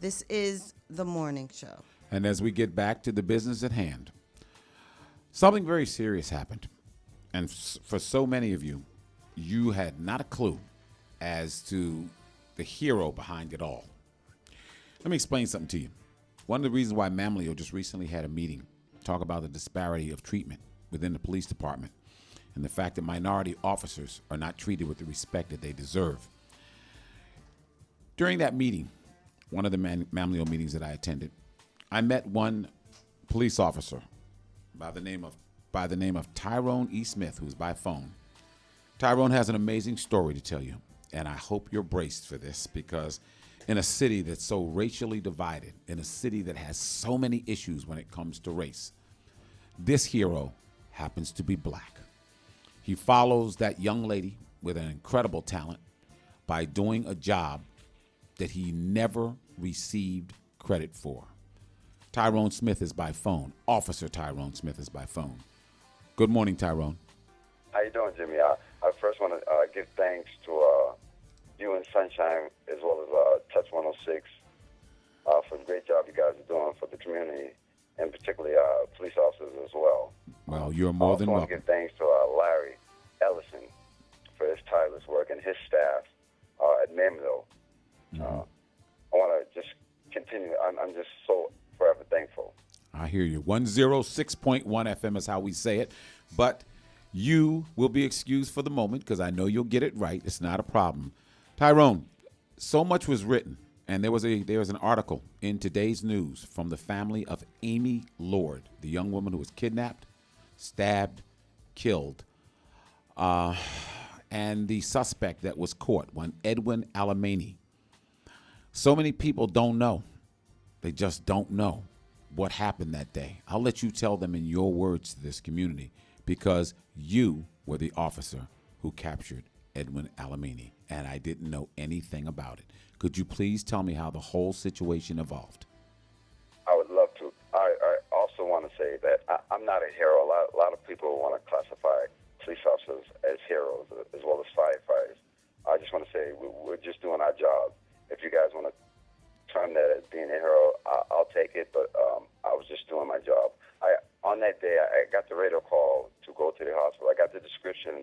This is the morning show. And as we get back to the business at hand, something very serious happened. And for so many of you, you had not a clue as to the hero behind it all. Let me explain something to you. One of the reasons why Mamleo just recently had a meeting talk about the disparity of treatment within the police department and the fact that minority officers are not treated with the respect that they deserve. During that meeting, one of the Mamleo meetings that I attended, I met one police officer by the name of Tyrone E. Smith, who's by phone. Tyrone has an amazing story to tell you, and I hope you're braced for this because in a city that's so racially divided, in a city that has so many issues when it comes to race, this hero happens to be black. He follows that young lady with an incredible talent by doing a job that he never received credit for. Tyrone Smith is by phone. Officer Tyrone Smith is by phone. Good morning, Tyrone. How you doing, Jimmy? I first want to give thanks to you and Sunshine as well as Touch 106 for the great job you guys are doing for the community, and particularly police officers as well. Well, you're more than welcome. I welcome. want to give thanks to Larry Ellison for his tireless work and his staff at Mamleo. I want to just continue. I'm just so forever thankful. I hear you. 106.1 FM is how we say it. But you will be excused for the moment because I know you'll get it right. It's not a problem. Tyrone, so much was written, and there was an article in today's news from the family of Amy Lord, the young woman who was kidnapped, stabbed, killed, and the suspect that was caught, one Edwin Alamany. So many people don't know. They just don't know what happened that day. I'll let you tell them in your words to this community because you were the officer who captured Edwin Alamany, and I didn't know anything about it. Could you please tell me how the whole situation evolved? I would love to. I also want to say that I'm not a hero. A lot of people want to classify police officers as heroes as well as firefighters. I just want to say we're just doing our job. If you guys want to term that as being a hero, I'll take it, but I was just doing my job. On that day, I got the radio call to go to the hospital. I got the description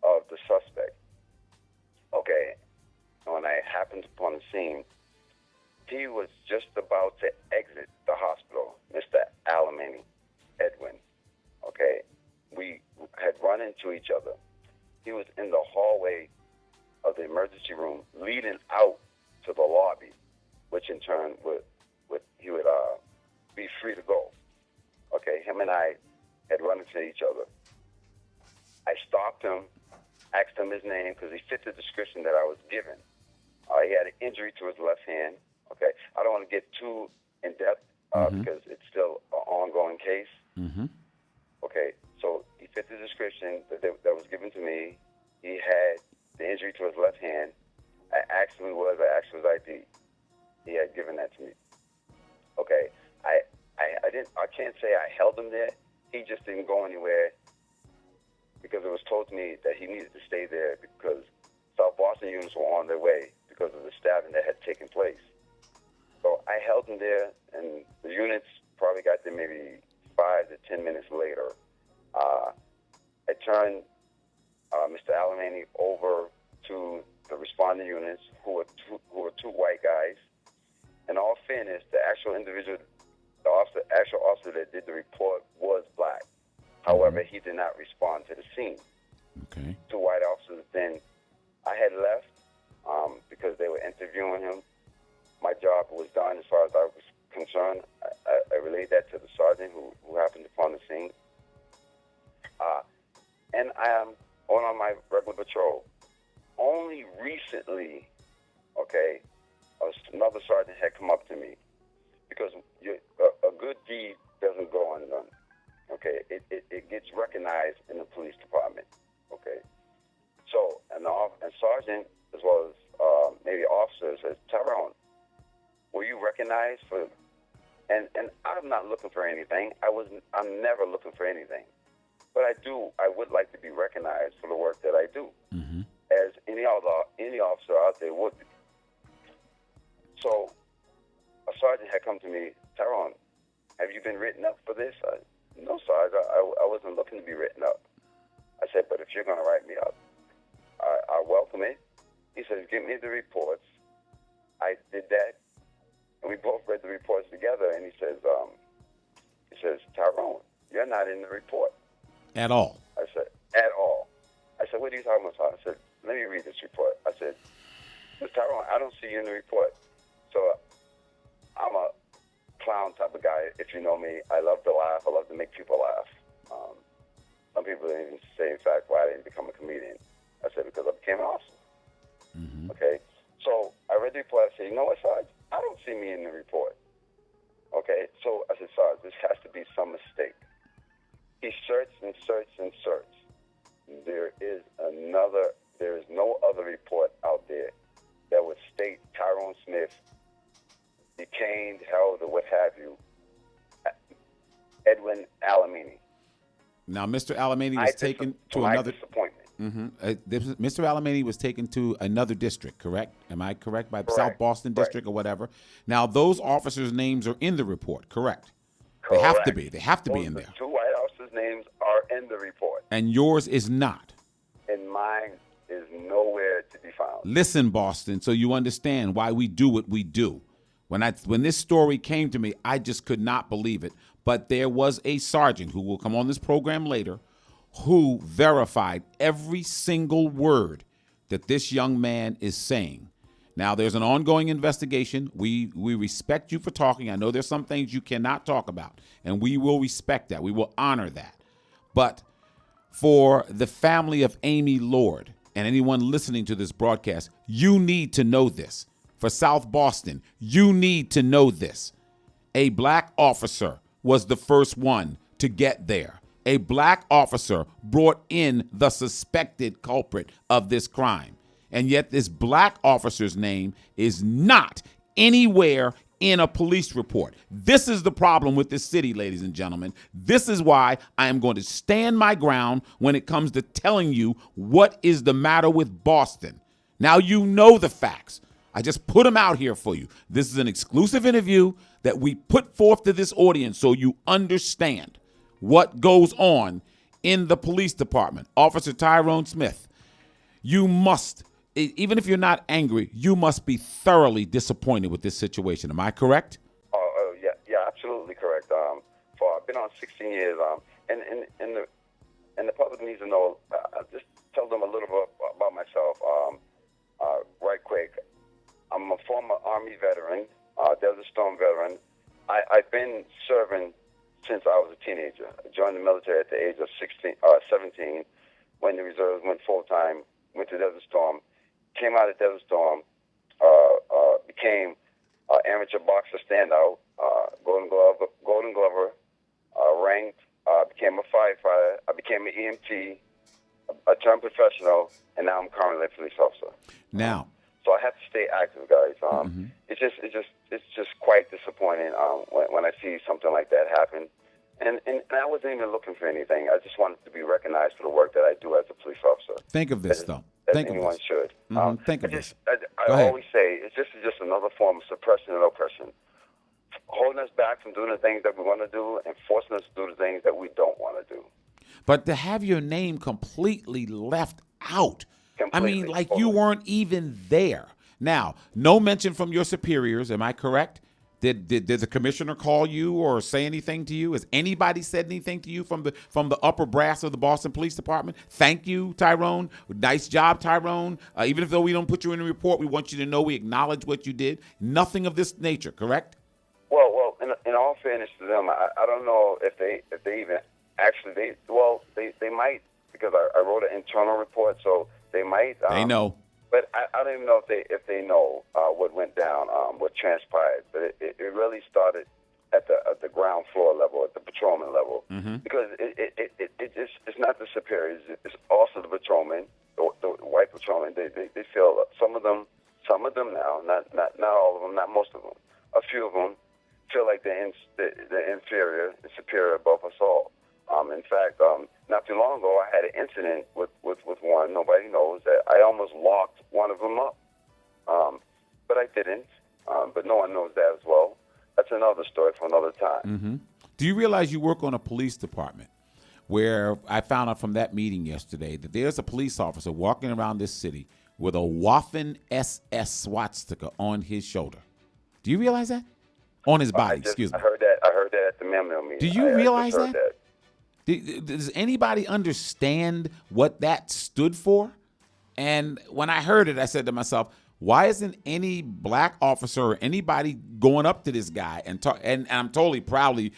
of the suspect. Okay, when I happened upon the scene, he was just about to exit the hospital, Mr. Alamany, Edwin. Okay, we had run into each other. He was in the hallway of the emergency room leading out to the lobby, which in turn he would be free to go. Okay, him and I had run into each other. I stopped him, asked him his name because he fit the description that I was given. He had an injury to his left hand. Okay, I don't want to get too in depth because it's still an ongoing case. Mm-hmm. Okay, so he fit the description that was given to me. He had the injury to his left hand. I asked him who he was. I asked his ID. He had given that to me. Okay, I can't say I held him there. He just didn't go anywhere because it was told to me that he needed to stay there because South Boston units were on their way because of the stabbing that had taken place. So I held him there, and the units probably got there maybe 5 to 10 minutes later. I turned Mr. Alamany over to the responding units, who were two white guys. In all fairness, the actual officer that did the report was black. However, he did not respond to the scene. Okay. Two white officers. Then I had left because they were interviewing him. My job was done as far as I was concerned. I relayed that to the sergeant who happened upon the scene. And I am on my regular patrol. Only recently, okay, another sergeant had come up to me because a good deed doesn't go undone. Okay, it gets recognized in the police department. Okay, so and sergeant as well as maybe officers says, Tyrone, were you recognized for? And I'm not looking for anything. I'm never looking for anything, but I would like to be recognized for the work that I do, as any officer out there would be. So had come to me, Tyrone, have you been written up for this? No, Sarge, I wasn't looking to be written up. I said, but if you're going to write me up, I welcome it. He says, give me the reports. I did that, and we both read the reports together, and he says, Tyrone, you're not in the report. At all? I said, at all. I said, what are you talking about? I said, let me read this report. I said, Tyrone, I don't see you in the report. So I'm a clown type of guy. If you know me, I love to laugh. I love to make people laugh. Some people didn't even say, in fact, why I didn't become a comedian. I said, because I became awesome. Mm-hmm. Okay? So I read the report. I said, you know what, Sarge? I don't see me in the report. Okay? So I said, Sarge, this has to be some mistake. He searched and searched and searched. There is no other report out there that would state Tyrone Smith detained, held, or what have you. Edwin Alamini. Now, Mr. Alamini was taken to another disappointment. Mm-hmm. Mr. Alamini was taken to another district, correct? Am I correct? By Correct. South Boston District or whatever. Now, those officers' names are in the report, correct? They Correct. have to be. They have to be in there. The two White House's names are in the report. And yours is not. And mine is nowhere to be found. Listen, Boston, so you understand why we do what we do. When this story came to me, I just could not believe it. But there was a sergeant who will come on this program later who verified every single word that this young man is saying. Now, there's an ongoing investigation. We respect you for talking. I know there's some things you cannot talk about, and we will respect that. We will honor that. But for the family of Amy Lord and anyone listening to this broadcast, you need to know this. For South Boston, you need to know this. A black officer was the first one to get there. A black officer brought in the suspected culprit of this crime. And yet this black officer's name is not anywhere in a police report. This is the problem with this city, ladies and gentlemen. This is why I am going to stand my ground when it comes to telling you what is the matter with Boston. Now you know the facts. I just put them out here for you. This is an exclusive interview that we put forth to this audience so you understand what goes on in the police department. Officer Tyrone Smith, you must, even if you're not angry, you must be thoroughly disappointed with this situation. Am I correct? Yeah, absolutely correct. I've been on 16 years, and the public needs to know. Just tell them a little bit about myself, right quick. I'm a former Army veteran, Desert Storm veteran. I've been serving since I was a teenager. I joined the military at the age of 17, when the reserves went full-time, went to Desert Storm, came out of Desert Storm, became amateur boxer standout, Golden Glover, ranked, became a firefighter, I became an EMT, a turned professional, and now I'm currently a police officer. Now, so I have to stay active, guys. It's just quite disappointing when I see something like that happen. And I wasn't even looking for anything. I just wanted to be recognized for the work that I do as a police officer. Think of this, though. Think of anyone this. should. Think of this. I always say it's just another form of suppression and oppression, holding us back from doing the things that we want to do and forcing us to do the things that we don't want to do. But to have your name completely left out, I mean, like totally. you weren't even there. Now, no mention from your superiors. Am I correct? Did the commissioner call you or say anything to you? Has anybody said anything to you from the upper brass of the Boston Police Department? Thank you, Tyrone. Nice job, Tyrone. Even if though we don't put you in a report, we want you to know we acknowledge what you did. Nothing of this nature, correct? Well, in all fairness to them, I don't know if they even actually they might, because I wrote an internal report, so they might. They know. But I don't even know if they know what went down, what transpired. But it really started at the ground floor level, at the patrolman level, because it's not the superiors. It's also the patrolmen, the white patrolmen. They feel some of them now, not all of them, not most of them. A few of them feel like they're inferior and superior above us all. In fact, not too long ago, I had an incident with one. Nobody knows that I almost locked one of them up, but I didn't. But no one knows that as well. That's another story for another time. Mm-hmm. Do you realize you work on a police department where I found out from that meeting yesterday that there's a police officer walking around this city with a Waffen SS SWAT sticker on his shoulder? Do you realize that? On his body, excuse me. I heard that at the memo meeting. Do you realize I just heard that? Does anybody understand what that stood for? And when I heard it, I said to myself, why isn't any black officer or anybody going up to this guy and talk? And I'm totally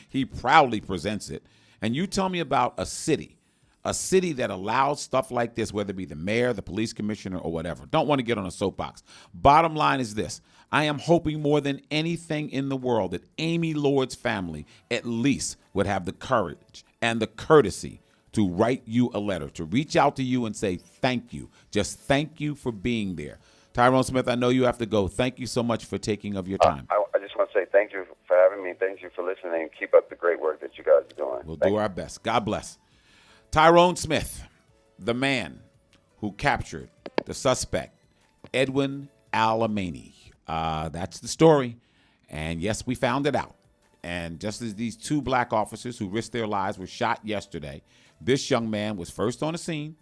he proudly presents it. And you tell me about a city that allows stuff like this, whether it be the mayor, the police commissioner, or whatever. Don't want to get on a soapbox. Bottom line is this. I am hoping more than anything in the world that Amy Lord's family at least would have the courage and the courtesy to write you a letter, to reach out to you and say thank you. Just thank you for being there. Tyrone Smith, I know you have to go. Thank you so much for taking of your time. I just want to say thank you for having me. Thank you for listening. Keep up the great work that you guys are doing. We'll do our best. God bless. Tyrone Smith, the man who captured the suspect, Edwin Alamany. That's the story. And yes, we found it out. And just as these two black officers who risked their lives were shot yesterday, this young man was first on the scene,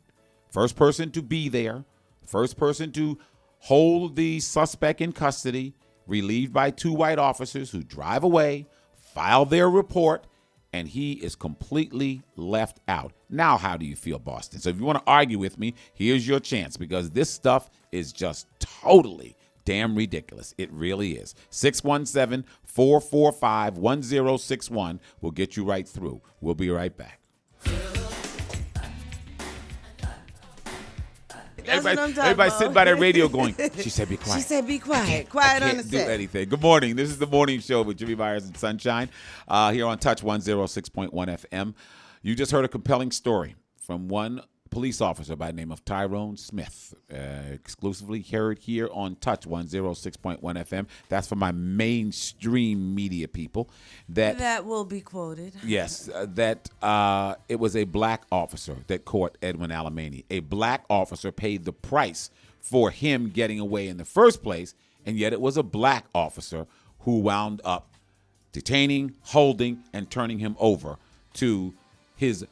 first person to be there, first person to hold the suspect in custody, relieved by two white officers who drive away, file their report, and he is completely left out. Now, how do you feel, Boston? So if you want to argue with me, here's your chance, because this stuff is just totally damn ridiculous. It really is. 617-445-1061 will get you right through. We'll be right back. That's what I'm talking Everybody about. sitting by their radio going, she said be quiet. She said be quiet. I Quiet on the can't do set. anything. Good morning. This is the morning show with Jimmy Myers and Sunshine here on Touch 106.1 FM. You just heard a compelling story from one police officer by the name of Tyrone Smith, exclusively heard here on Touch 106.1 FM. That's for my mainstream media people. That will be quoted. Yes, that it was a black officer that caught Edwin Alamany. A black officer paid the price for him getting away in the first place, and yet it was a black officer who wound up detaining, holding, and turning him over to his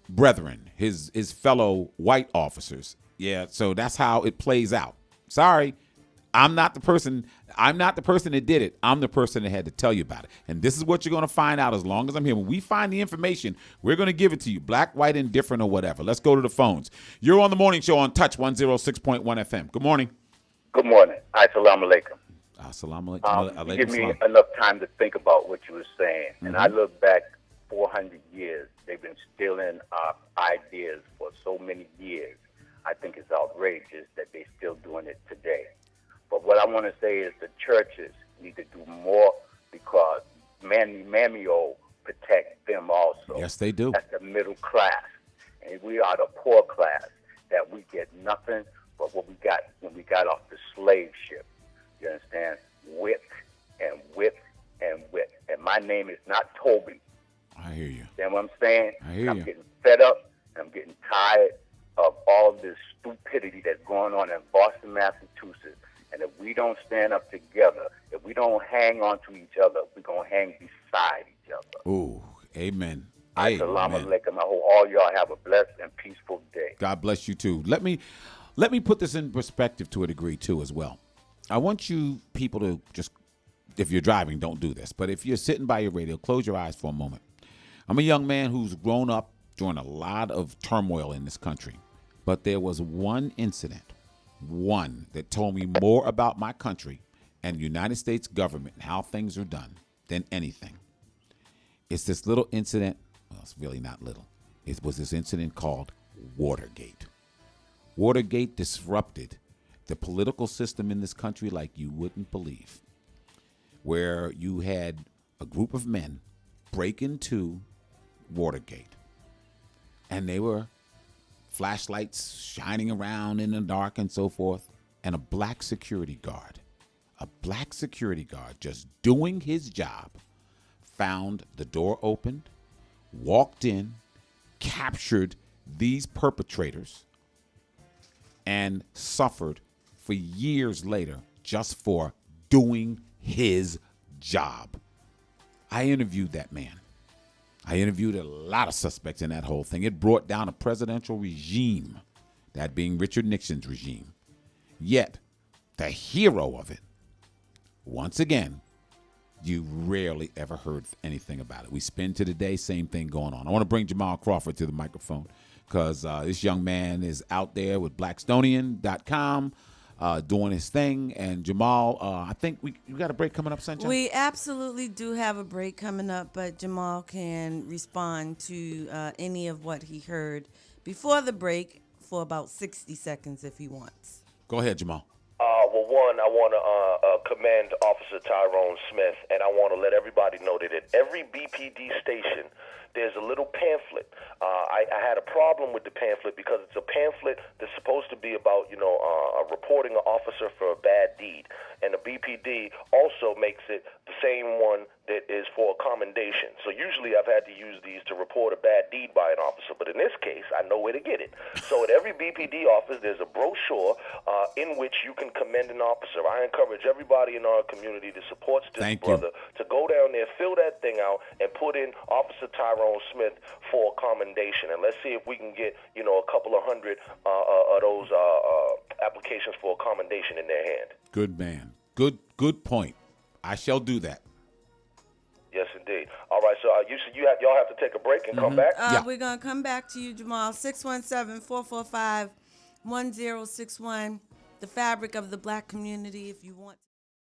brethren, his fellow white officers. Yeah, so that's how it plays out. Sorry, I'm not the person that did it. I'm the person that had to tell you about it. And this is what you're going to find out as long as I'm here. When we find the information, we're going to give it to you, black, white, indifferent, or whatever. Let's go to the phones. You're on the morning show on Touch 106.1 FM. Good morning. Good morning. Assalamu alaikum. Assalamu alaikum. You give me enough time to think about what you were saying. Mm-hmm. And I look back 400 years. They've been stealing our ideas for so many years. I think it's outrageous that they're still doing it today. But what I want to say is the churches need to do more, because Mamio protect them also. Yes, they do. That's the middle class. And we are the poor class that we get nothing but what we got when we got off the slave ship. You understand? Whip and whip and whip. And my name is not Toby. I hear you. You know what I'm saying? I hear I'm you. getting fed up. I'm getting tired of all this stupidity that's going on in Boston, Massachusetts. And if we don't stand up together, if we don't hang on to each other, we're going to hang beside each other. Ooh, amen. Assalamu Amen. alaikum. I hope all y'all have a blessed and peaceful day. God bless you too. Let me put this in perspective to a degree too as well. I want you people to just, if you're driving, don't do this. But if you're sitting by your radio, close your eyes for a moment. I'm a young man who's grown up during a lot of turmoil in this country. But there was one incident, that told me more about my country and the United States government and how things are done than anything. It's this little incident. Well, it's really not little. It was this incident called Watergate. Watergate disrupted the political system in this country like you wouldn't believe, where you had a group of men break into Watergate, and they were flashlights shining around in the dark and so forth, and a black security guard just doing his job, found the door opened, walked in, captured these perpetrators, and suffered for years later just for doing his job. I interviewed that man. I interviewed a lot of suspects in that whole thing. It brought down a presidential regime, that being Richard Nixon's regime. Yet, the hero of it, once again, you rarely ever heard anything about it. We spin to the day, same thing going on. I want to bring Jamal Crawford to the microphone because this young man is out there with Blackstonian.com doing his thing. And Jamal, I think we got a break coming up, Sunshine? We absolutely do have a break coming up, but Jamal can respond to any of what he heard before the break for about 60 seconds if he wants. Go ahead, Jamal. Well, one, I want to commend Officer Tyrone Smith, and I want to let everybody know that at every BPD station, there's a little pamphlet. I had a problem with the pamphlet because it's a pamphlet that's supposed to be about, reporting an officer for a bad deed. And the BPD also makes it the same one that is for a commendation. So usually I've had to use these to report a bad deed by an officer, but in this case, I know where to get it. So at every BPD office, there's a brochure in which you can commend an officer. I encourage everybody in our community that supports this brother to go down there, fill that thing out, and put in Officer Tyrone Smith for a commendation. And let's see if we can get, a couple of hundred of those applications for a commendation in their hand. Good man. Good point. I shall do that. Yes, indeed. All right, so y'all have to take a break and come back? Yeah. We're going to come back to you, Jamal. 617-445-1061. The fabric of the black community, if you want to.